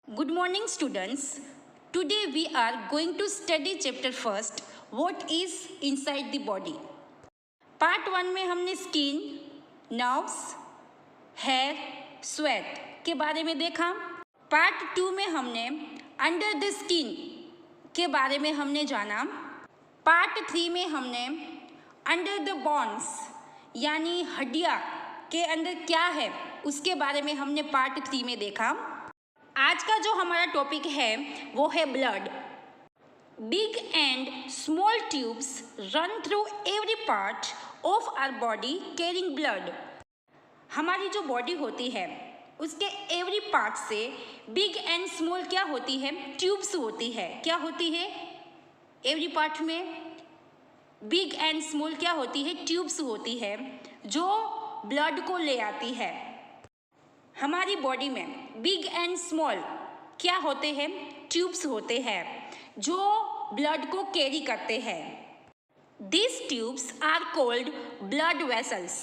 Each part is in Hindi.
Good morning, students. Today we are going to study chapter first, what is inside the body. Part 1 में हमने स्किन, नर्व्स, हेयर, स्वेट के बारे में देखा. पार्ट 2 में हमने अंडर द स्किन के बारे में हमने जाना. पार्ट 3 में हमने अंडर द बोन्स यानी हड्डियाँ के अंदर क्या है उसके बारे में हमने पार्ट 3 में देखा. आज का जो हमारा टॉपिक है वो है blood. Big and small tubes run through every part of our body carrying blood. हमारी जो बॉडी होती है उसके एवरी पार्ट से बिग एंड स्मॉल क्या होती है, ट्यूब्स होती है. क्या होती है एवरी पार्ट में? बिग एंड स्मॉल क्या होती है, ट्यूब्स होती है जो ब्लड को ले आती है. हमारी बॉडी में बिग एंड स्मॉल क्या होते हैं, ट्यूब्स होते हैं जो ब्लड को कैरी करते हैं. This tubes are called blood vessels.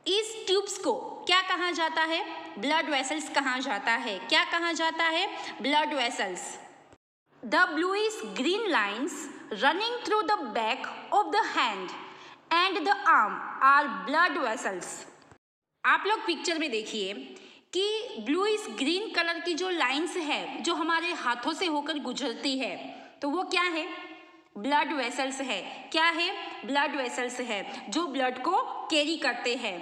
इस ट्यूब्स को क्या कहा जाता है, ब्लड वेसल्स कहा जाता है. क्या कहा जाता है, blood vessels. The bluish green lines running through the back of the hand and the arm are blood vessels. आप लोग पिक्चर में देखिए कि ब्लूइश ग्रीन कलर की जो लाइंस है जो हमारे हाथों से होकर गुजरती है तो वो क्या है, ब्लड वेसल्स है. क्या है, ब्लड वेसल्स है जो ब्लड को कैरी करते हैं.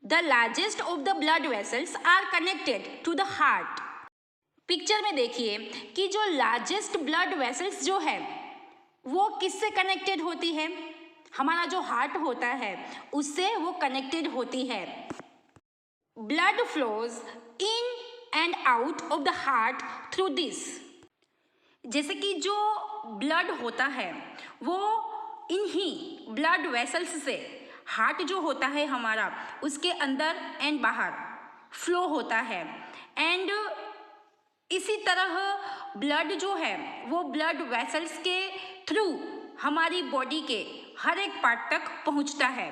The largest of the blood vessels are connected to the heart. Picture में देखिए कि जो लार्जेस्ट ब्लड वेसल्स जो है वो किससे कनेक्टेड होती है, हमारा जो हार्ट होता है उससे वो कनेक्टेड होती है. Blood flows in and out of the heart through this. जैसे कि जो ब्लड होता है वो इन्हीं ब्लड वेसल्स से हार्ट जो होता है हमारा उसके अंदर एंड बाहर फ्लो होता है. एंड इसी तरह ब्लड जो है वो ब्लड वेसल्स के थ्रू हमारी बॉडी के हर एक पार्ट तक पहुंचता है.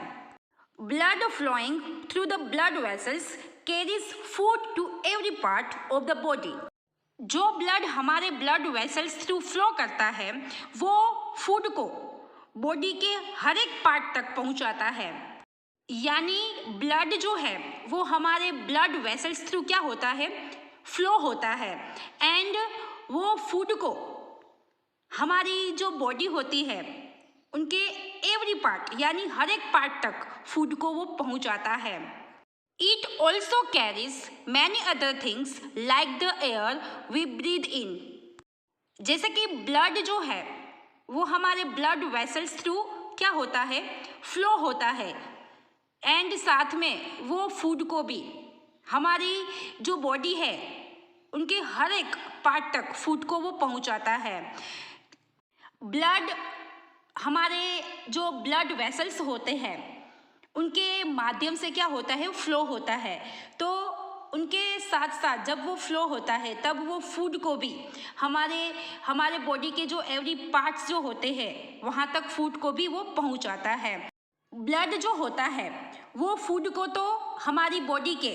Blood flowing through the blood vessels carries food to every part of the body. जो ब्लड हमारे ब्लड वेसल्स थ्रू फ्लो करता है वो फूड को बॉडी के हर एक पार्ट तक पहुंचाता है. यानी ब्लड जो है वो हमारे ब्लड वेसल्स थ्रू क्या होता है, फ्लो होता है. एंड वो फूड को हमारी जो बॉडी होती है उनके एवरी पार्ट यानी हर एक पार्ट तक फूड को वो पहुंचाता है. It also carries many other things like the air we breathe in. जैसे कि ब्लड जो है वो हमारे ब्लड वेसल्स थ्रू क्या होता है, फ्लो होता है. एंड साथ में वो फूड को भी हमारी जो बॉडी है उनके हर एक पार्ट तक फूड को वो पहुंचाता है. ब्लड हमारे जो ब्लड वेसल्स होते हैं उनके माध्यम से क्या होता है, फ्लो होता है. तो उनके साथ साथ जब वो फ्लो होता है तब वो फूड को भी हमारे बॉडी के जो एवरी पार्ट्स जो होते हैं वहाँ तक फूड को भी वो पहुँचाता है. ब्लड जो होता है वो फूड को तो हमारी बॉडी के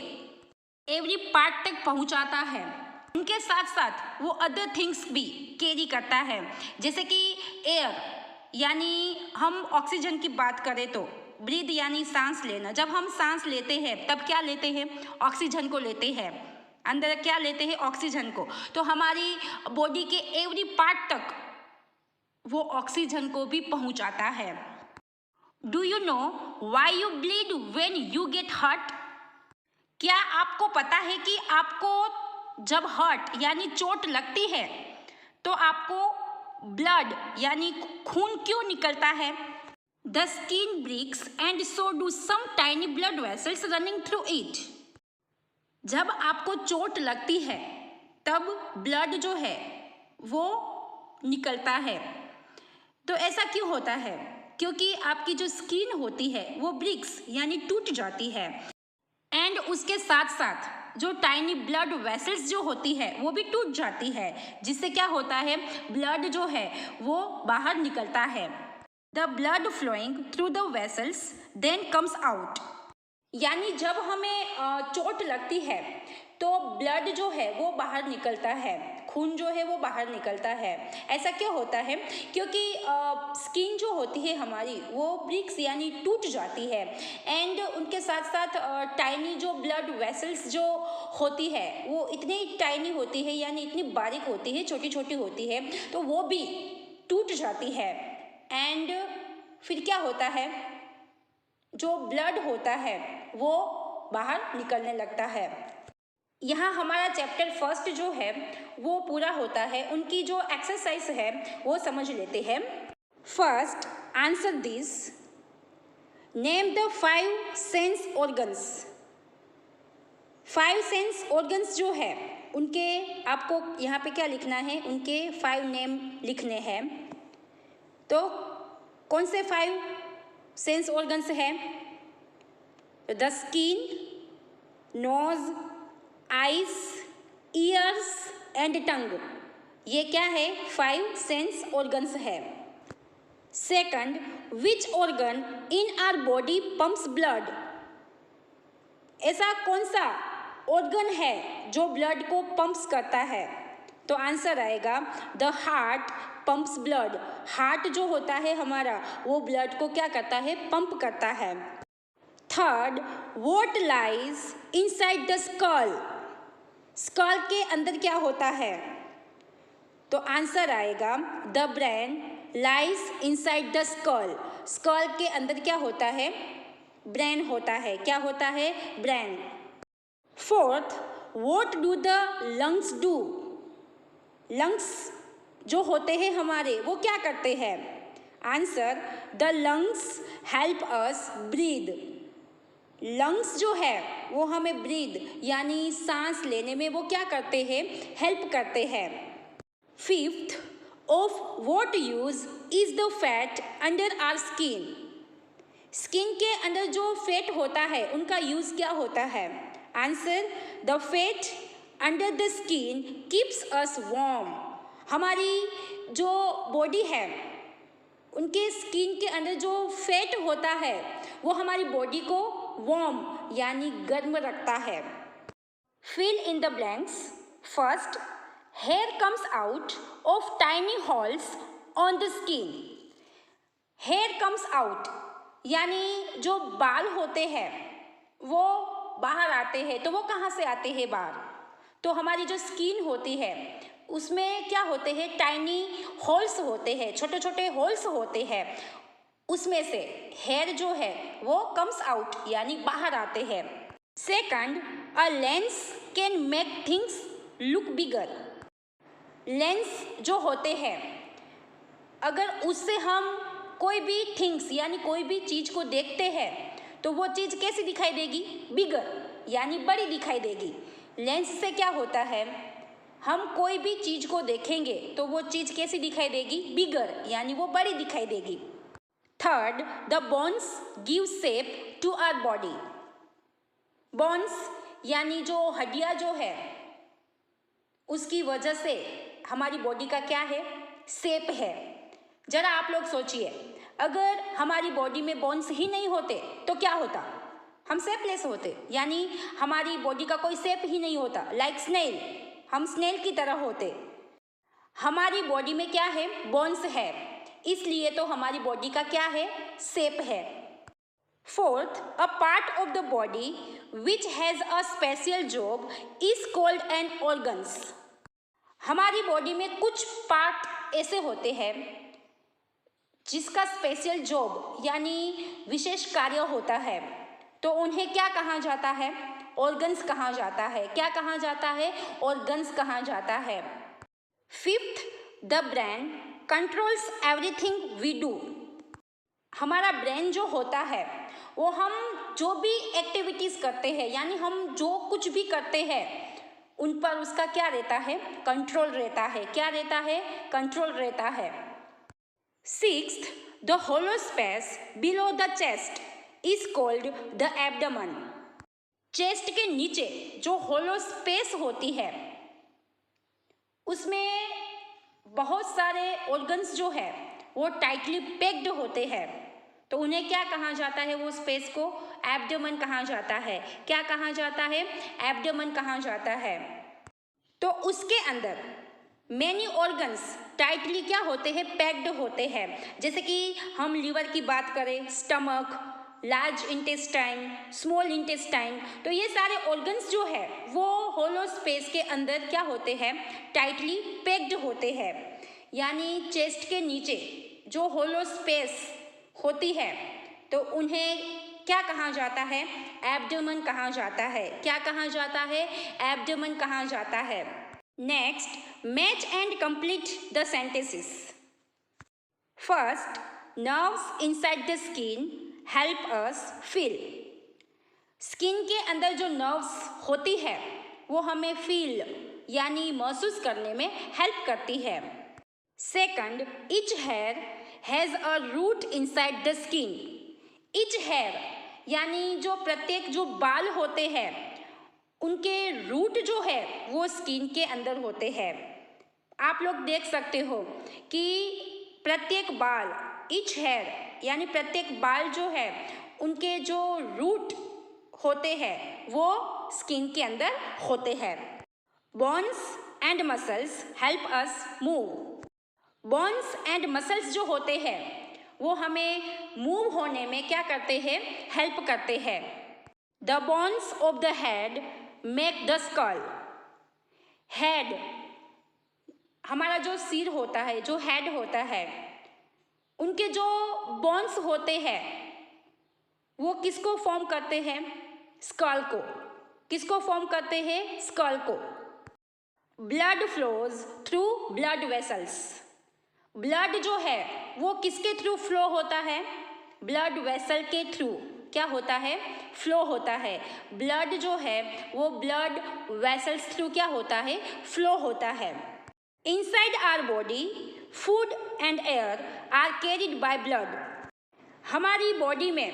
एवरी पार्ट तक पहुँचाता है, उनके साथ साथ वो अदर थिंग्स भी कैरी करता है. जैसे कि एयर यानी हम ऑक्सीजन की बात करें तो ब्रीथ यानी सांस लेना. जब हम सांस लेते हैं तब क्या लेते हैं, ऑक्सीजन को लेते हैं. अंदर क्या लेते हैं, ऑक्सीजन को. तो हमारी बॉडी के एवरी पार्ट तक वो ऑक्सीजन को भी पहुंचाता है. Do you know why you bleed when you get hurt? क्या आपको पता है कि आपको जब हर्ट यानी चोट लगती है तो आपको ब्लड यानी खून क्यों निकलता है? The skin breaks and so do some tiny blood vessels running through it. जब आपको चोट लगती है तब ब्लड जो है वो निकलता है. तो ऐसा क्यों होता है? क्योंकि आपकी जो स्किन होती है वो ब्रेक्स यानी टूट जाती है. एंड उसके साथ साथ जो टाइनी ब्लड वेसल्स जो होती है वो भी टूट जाती है, जिससे क्या होता है, ब्लड जो है वो बाहर निकलता है. The blood flowing through the vessels then comes out. यानी जब हमें चोट लगती है तो ब्लड जो है वो बाहर निकलता है, खून जो है वो बाहर निकलता है। ऐसा क्यों होता है? क्योंकि स्किन जो होती है हमारी वो ब्रिक्स यानी टूट जाती है, एंड उनके साथ साथ टाइनी जो ब्लड वेसल्स जो होती है वो इतनी टाइनी होती है, यानी इतनी बारीक होती है, छोटी छोटी होती है, तो वो भी टूट जाती है। एंड फिर क्या होता है, जो ब्लड होता है वो बाहर निकलने लगता है। यहाँ हमारा चैप्टर फर्स्ट जो है वो पूरा होता है। उनकी जो एक्सरसाइज है वो समझ लेते हैं। First, answer this, name the 5 sense organs. 5 sense organs जो है उनके आपको यहाँ पे क्या लिखना है, उनके 5 नेम लिखने हैं। तो कौन से 5 सेंस ऑर्गन्स हैं? The skin, nose, eyes, ears and tongue. ये क्या है? 5 सेंस ऑर्गन्स है। Second, which organ in our body pumps blood. ऐसा कौन सा ऑर्गन है जो ब्लड को पंप्स करता है? तो आंसर आएगा the heart pumps blood. Heart जो होता है हमारा वो ब्लड को क्या करता है? पंप करता है। Third, what lies inside the skull. Skull के अंदर क्या होता है? तो आंसर आएगा the brain lies inside the skull. Skull के अंदर क्या होता है? ब्रेन होता है। क्या होता है? Brain. Fourth, what do the lungs do. Lungs जो होते हैं हमारे वो क्या करते हैं? Answer, the lungs help us breathe. Lungs जो है वो हमें ब्रीद यानी सांस लेने में वो क्या करते हैं? हेल्प करते हैं। Fifth, of what use is the fat under our skin. Skin के अंदर जो फैट होता है उनका यूज क्या होता है? Answer, the fat under the skin keeps us warm. हमारी जो बॉडी है उनके स्किन के अंदर जो फैट होता है वो हमारी बॉडी को वार्म यानी गर्म रखता है। Fill in the blanks. First, hair comes out of tiny holes on the skin. Hair comes out यानी जो बाल होते हैं वो बाहर आते हैं। तो वो कहाँ से आते हैं बाहर? तो हमारी जो स्किन होती है उसमें क्या होते हैं? टाइनी होल्स होते हैं, छोटे छोटे होल्स होते हैं। उसमें से हेयर जो है वो कम्स आउट यानी बाहर आते हैं। Second, a lens can make things look bigger. Lens जो होते हैं अगर उससे हम कोई भी थिंग्स यानी कोई भी चीज़ को देखते हैं तो वो चीज़ कैसी दिखाई देगी? बिगर यानी बड़ी दिखाई देगी। लेंस से क्या होता है, हम कोई भी चीज़ को देखेंगे तो वो चीज़ कैसी दिखाई देगी? बिगर यानी वो बड़ी दिखाई देगी। Third, the bones give shape to our body. Bones यानी जो हड्डियाँ जो है उसकी वजह से हमारी बॉडी का क्या है? शेप है। जरा आप लोग सोचिए, अगर हमारी बॉडी में बोन्स ही नहीं होते तो क्या होता? हम शेपलेस होते, यानी हमारी बॉडी का कोई शेप ही नहीं होता। लाइक स्नेल, हम स्नेल की तरह होते। हमारी बॉडी में क्या है? बोन्स है, इसलिए तो हमारी बॉडी का क्या है? शेप है। Fourth, a part of the body which has a special job is called an organs. हमारी बॉडी में कुछ पार्ट ऐसे होते हैं जिसका स्पेशल जॉब यानी विशेष कार्य होता है, तो उन्हें क्या कहा जाता है? ऑर्गन्स कहा जाता है। क्या कहा जाता है? ऑर्गन्स कहा जाता है। Fifth, the brain controls everything we do. हमारा ब्रेन जो होता है वो हम जो भी एक्टिविटीज़ करते हैं यानी हम जो कुछ भी करते हैं उन पर उसका क्या रहता है? कंट्रोल रहता है। क्या रहता है? कंट्रोल रहता है। Sixth, the hollow space below the chest is called the abdomen. Chest के नीचे जो होलो स्पेस होती है उसमें बहुत सारे ऑर्गन्स जो है वो टाइटली पैक्ड होते हैं, तो उन्हें क्या कहा जाता है? वो स्पेस को एब्डोमेन कहा जाता है। क्या कहा जाता है? एब्डोमेन कहा जाता है। तो उसके अंदर मेनी ऑर्गन्स टाइटली क्या होते हैं? पैक्ड होते हैं। जैसे कि हम लीवर की बात करें, stomach, large intestine, small intestine, तो ये सारे ऑर्गन्स जो है वो होलो स्पेस के अंदर क्या होते हैं? टाइटली पैक्ड होते हैं। यानी चेस्ट के नीचे जो होलो स्पेस होती है तो उन्हें क्या कहा जाता है? एब्डोमेन कहा जाता है। क्या कहा जाता है? एब्डोमेन कहा जाता है। Next, match and complete the sentences. First, nerves inside the skin help us feel. Skin के अंदर जो नर्व्स होती है वो हमें फील यानी महसूस करने में हेल्प करती है। Second, each hair has a root inside the skin. Each hair यानी जो प्रत्येक जो बाल होते हैं उनके रूट जो है वो स्किन के अंदर होते हैं। आप लोग देख सकते हो कि प्रत्येक बाल, ईच हेयर यानी प्रत्येक बाल जो है उनके जो रूट होते हैं वो स्किन के अंदर होते हैं। Bones and muscles help us move. Bones and muscles जो होते हैं वो हमें मूव होने में क्या करते हैं? हेल्प करते हैं। The bones of the head make the skull. Head हमारा जो सिर होता है, जो हेड होता है, उनके जो बोन्स होते हैं वो किसको फॉर्म करते हैं? स्कल को। किसको फॉर्म करते हैं? स्कल को। Blood flows through blood vessels. Blood जो है वो किसके थ्रू फ्लो होता है? ब्लड वेसल के थ्रू क्या होता है? फ्लो होता है। ब्लड जो है वो ब्लड वेसल्स थ्रू क्या होता है? फ्लो होता है। Inside our body food and air are carried by blood. हमारी बॉडी में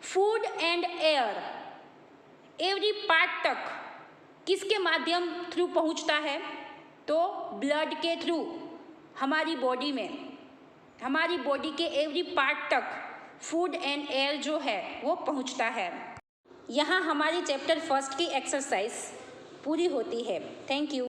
food and air every part तक किसके माध्यम थ्रू पहुंचता है? तो ब्लड के थ्रू हमारी बॉडी में, हमारी बॉडी के एवरी पार्ट तक फूड एंड एयर जो है वो पहुंचता है। यहाँ हमारी चैप्टर फर्स्ट की एक्सरसाइज पूरी होती है। Thank you.